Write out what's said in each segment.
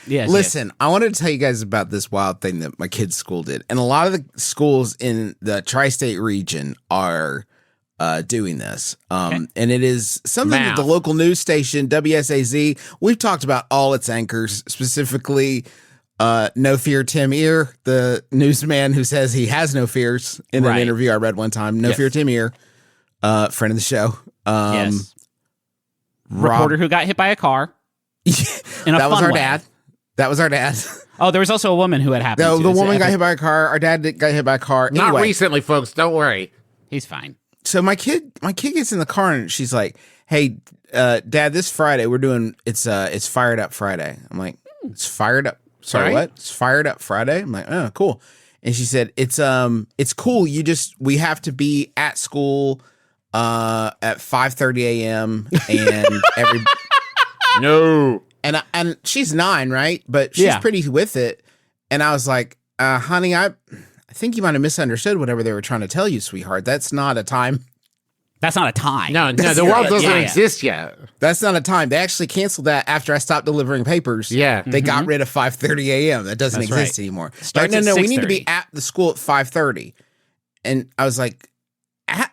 Yes. Listen, I wanted to tell you guys about this wild thing that my kids' school did. And a lot of the schools in the tri-state region are doing this. And it is something that the local news station, WSAZ, we've talked about all its anchors, specifically No Fear Tim Ear, the newsman who says he has no fears in an interview I read one time. No Fear Tim Ear, friend of the show. Yes. Reporter who got hit by a car. That was our dad. That was our dad. Oh, there was also a woman who had happened. The woman got hit by a car. Our dad got hit by a car. Not recently, folks. Don't worry. He's fine. So my kid gets in the car and she's like, "Hey, Dad, this Friday we're doing it's Fired Up Friday." I'm like, "It's Fired Up." Sorry, what? It's Fired Up Friday. I'm like, "Oh, cool." And she said, "It's cool. We have to be at school at 5:30 a.m. and every no." And she's 9, right? But she's pretty with it. And I was like, honey, I think you might have misunderstood whatever they were trying to tell you, sweetheart. That's not a time. That's not a time. No, the world doesn't exist yet. That's not a time. They actually canceled that after I stopped delivering papers. Yeah. They got rid of 5:30 a.m. That doesn't exist anymore. Starts no, at we need to 6:30. be at the school at 5:30. And I was like, at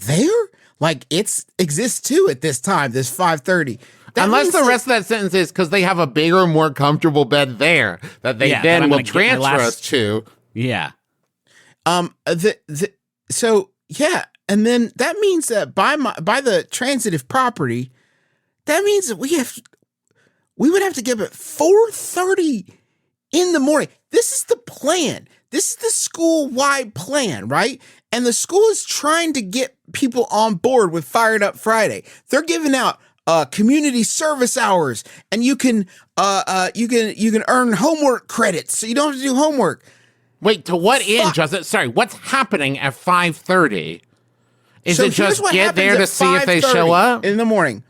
there? Like, it exists too at this time, this 5:30. Unless the rest of that sentence is because they have a bigger, more comfortable bed there that they then will transfer us to. Yeah. So yeah, and then that means that by the transitive property, that means that we would have to get up at 4:30 in the morning. This is the plan. This is the school-wide plan, right? And the school is trying to get people on board with Fired Up Friday. They're giving out community service hours, and you can earn homework credits, so you don't have to do homework. Wait, to what end, Justin? Sorry, what's happening at 5:30? Is it just get there to see if they show up? In the morning.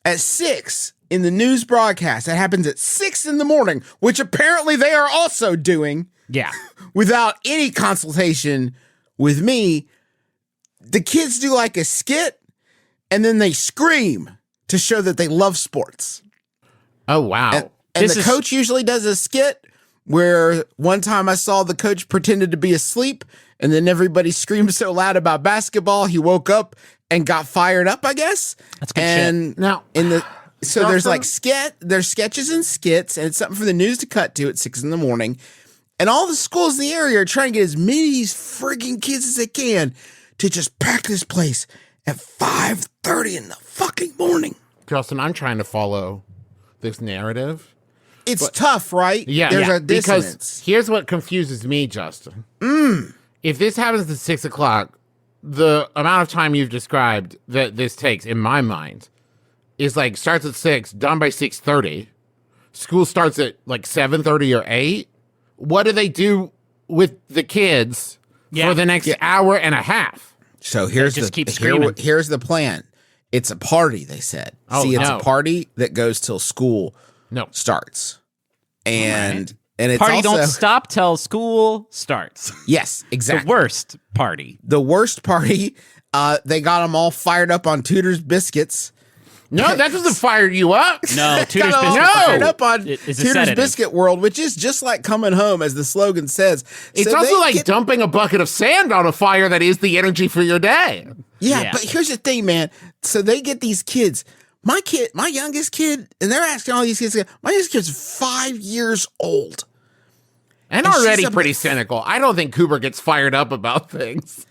At 6 in the news broadcast. That happens at 6 in the morning, which apparently they are also doing. Yeah. Without any consultation with me. The kids do like a skit, and then they scream to show that they love sports. Oh, wow. And the coach usually does a skit where one time I saw the coach pretended to be asleep, and then everybody screamed so loud about basketball, he woke up and got fired up, I guess. That's good shit. Now, there's like there's sketches and skits, and it's something for the news to cut to at 6 in the morning. And all the schools in the area are trying to get as many of these frigging kids as they can to just pack this place at 5:30 in the fucking morning. Justin, I'm trying to follow this narrative. It's tough, right? Yeah. There's a dissonance. Because here's what confuses me, Justin. If this happens at 6 o'clock, the amount of time you've described that this takes, in my mind, is like starts at 6, done by 6:30. School starts at like 7:30 or 8. What do they do with the kids for the next hour and a half? So here's here's the plan. It's a party, they said. It's a party that goes till school starts. And it's party also, don't stop till school starts. Yes, exactly. The worst party. The worst party. They got them all fired up on Tudor's biscuits. No, that doesn't fire you up. No, Tudor's Got biscuits. fired up on Tudor's Tudor's Biscuit World, which is just like coming home, as the slogan says. It's also like dumping a bucket of sand on a fire that is the energy for your day. Yeah, but here's the thing, man. So they get these kids. My youngest kid, and they're asking all these kids. My youngest kid's 5 years old. And already pretty cynical. I don't think Cooper gets fired up about things.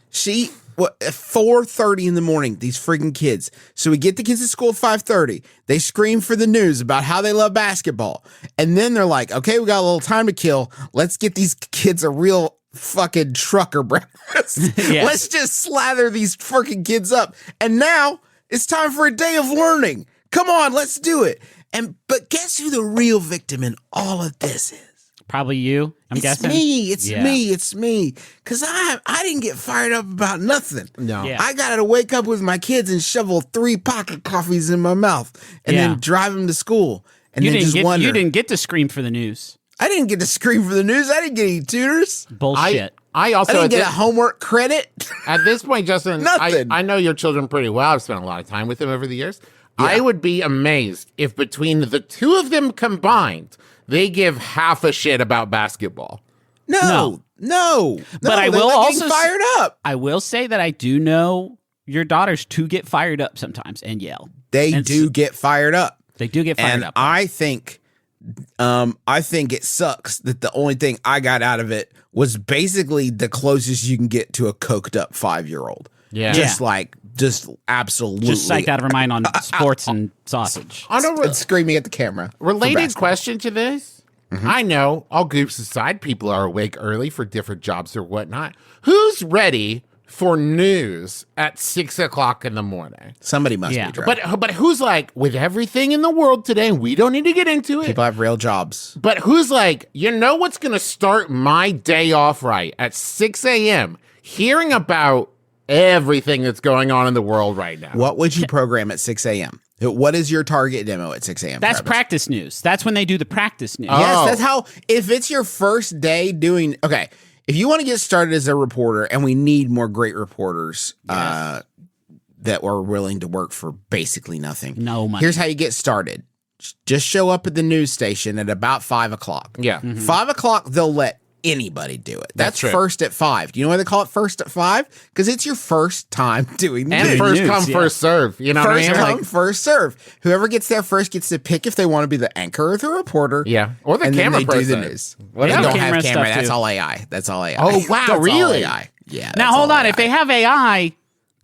At 4:30 in the morning, these freaking kids. So we get the kids at school at 5:30. They scream for the news about how they love basketball. And then they're like, okay, we got a little time to kill. Let's get these kids a real fucking trucker breakfast. Let's just slather these freaking kids up. And now it's time for a day of learning. Come on, let's do it. But guess who the real victim in all of this is? Probably you, I'm guessing. It's me. Because I didn't get fired up about nothing. No. Yeah. I got to wake up with my kids and shovel 3 pocket coffees in my mouth and then drive them to school. And you then just wonder. You didn't get to scream for the news. I didn't get to scream for the news. I didn't get any tutors. Bullshit. I also didn't get a homework credit. At this point, Justin, Nothing. I know your children pretty well. I've spent a lot of time with them over the years. Yeah. I would be amazed if between the two of them combined, they give half a shit about basketball. No. But I they're will not also getting fired up. I will say that I do know your daughters to get fired up sometimes and yell. They And do get fired up. They do get fired And up. I think it sucks that the only thing I got out of it was basically the closest you can get to a coked up 5-year-old. Yeah. Just absolutely. Just psyched out of her mind on sports and sausage. And screaming at the camera. for Related basketball. question to this. I know, all groups aside, people are awake early for different jobs or whatnot. Who's ready for news at 6 o'clock in the morning? Somebody must Yeah. be drunk. But who's like, with everything in the world today, we don't need to get into it. People have real jobs. But who's like, you know what's going to start my day off right at 6 a.m. hearing about everything that's going on in the world right now? What would you program at 6 a.m.? What is your target demo at 6 a.m.? That's Travis? practice news. That's when they do the practice news. Oh. Yes, that's how. If it's your first day doing, okay, if you want to get started as a reporter, and we need more great reporters that are willing to work for basically nothing. No money. Here's how you get started. Just show up at the news station at about 5 o'clock. Yeah. 5 o'clock, they'll let anybody do it. That's true. first at 5. Do you know why they call it first at 5? Because it's your first time doing And news. first news, come, yeah. first serve. You know what I First mean? come, Like, first serve. Whoever gets there first gets to pick if they want to be the anchor or the reporter. yeah. Or the And camera then they person. do the news. What They else? don't Camera have camera. stuff, That's too. all AI. That's all AI. Oh, wow, That's all really? AI. Yeah. Now, that's hold all on. AI. If they have AI,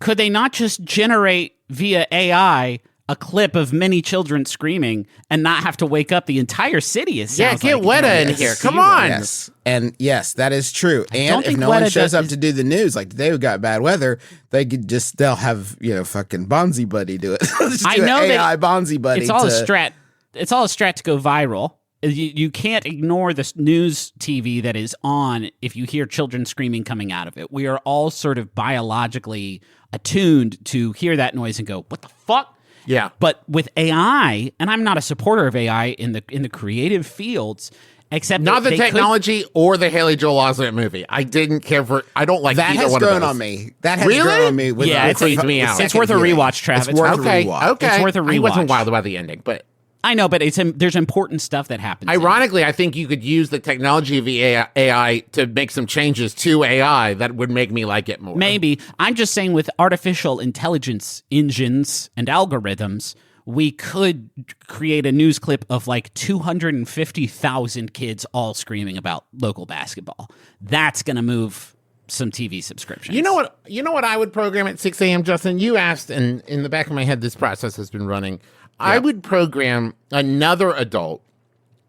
could they not just generate via AI a clip of many children screaming and not have to wake up the entire city? It Yeah, sounds get like. Weta in Yes. here. Come on. Yes. And yes, that is true. don't And if think no one Weta shows does- up to do the news, like today we got bad weather, they'll have, fucking Bonzi Buddy do it. Just I do an know that AI Bonzi Buddy. It's all a to- strat. It's all a strat to go viral. You can't ignore this news TV that is on if you hear children screaming coming out of it. We are all sort of biologically attuned to hear that noise and go, "What the fuck?" Yeah. But with AI, and I'm not a supporter of AI in the creative fields, except Not that the they could- technology or the Haley Joel Osment movie. I didn't care for. I don't like That either has one grown of those. on me. That has Really? grown on me. With Yeah, with it's- the- creeps me with out. second It's worth a viewing. rewatch, Travis. It's worth Okay. a rewatch. Okay. It's worth a I wasn't rewatch. wild about the ending, but I know, but there's important stuff that happens. in it. ironically, I think you could use the technology of the AI to make some changes to AI that would make me like it more. Maybe. I'm just saying with artificial intelligence engines and algorithms, we could create a news clip of like 250,000 kids all screaming about local basketball. That's going to move some TV subscriptions. You know what? You know what I would program at 6 a.m., Justin? You asked, and in the back of my head, this process has been running. I would program another adult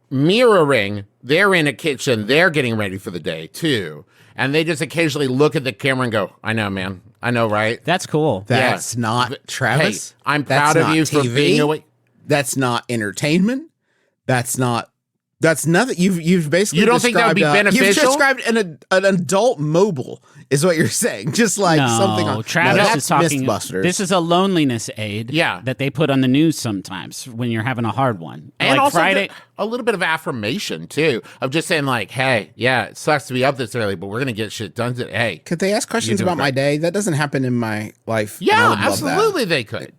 mirroring. They're in a kitchen. They're getting ready for the day, too. And they just occasionally look at the camera and go, I know, man. I know, right? That's cool. That's not Hey, Travis. I'm That's proud of not you for TV. being awake. That's not entertainment. That's nothing. You've basically You don't think that would be described, You've beneficial? described an adult mobile is what you're saying. Just like No, something on Travis that's is talking. Mythbusters. This is a loneliness aid. Yeah. that they put on the news sometimes when you're having a hard one. And like also Friday. a little bit of affirmation, too, of just saying, like, hey, yeah, it sucks to be up this early, but we're going to get shit done today. Hey. Could they ask questions doing about my day? That doesn't happen in my life. and I Yeah, would love that. absolutely they could.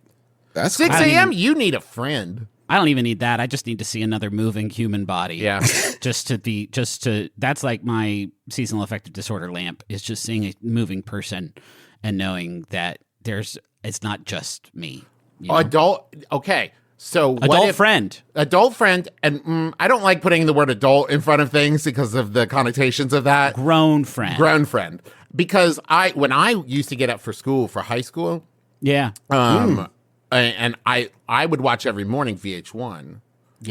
That's 6 cool. a.m., you need a friend. I don't even need that. I just need to see another moving human body. Yeah. just to that's like my seasonal affective disorder lamp is just seeing a moving person and knowing that it's not just me. you know? Adult, okay. So what Adult if- friend. Adult friend, and I don't like putting the word adult in front of things because of the connotations of that. Grown friend. Grown friend. Because when I used to get up for school, for high school, Yeah. and I would watch every morning VH1.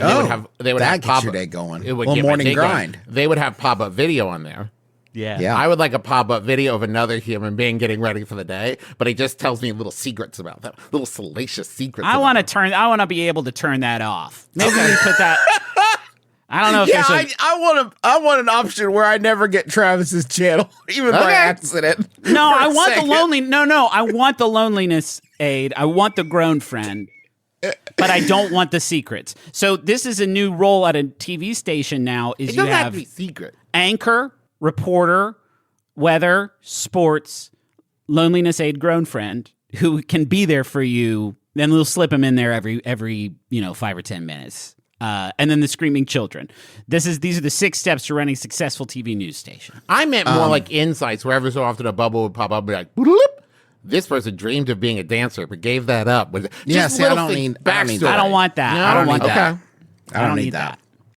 Oh, They would that have gets pop your day going. It would Little get my morning day going. grind. They would have pop up video on there. Yeah. Yeah. I would like a pop up video of another human being getting ready for the day, but he just tells me little secrets about them, little salacious secrets. I about want to be able to turn that off. Maybe we put that. I don't know if Yeah, there's a. I want an option where I never get Travis's channel, even by Okay. accident. No, For I a want second. the lonely. No, I want the loneliness aid. I want the grown friend, but I don't want the secrets. So this is a new role at a TV station now. Is It you doesn't have have to be secret. anchor, reporter, weather, sports, loneliness aid, grown friend who can be there for you. Then we'll slip them in there every 5 or 10 minutes. and then the screaming children. These are the 6 steps to running a successful TV news station. I meant more like insights, where every so often a bubble would pop up and be like, bloop. This person dreamed of being a dancer, but gave that up. Yeah, see, I don't need I don't want that. No, I don't want that. I don't need that.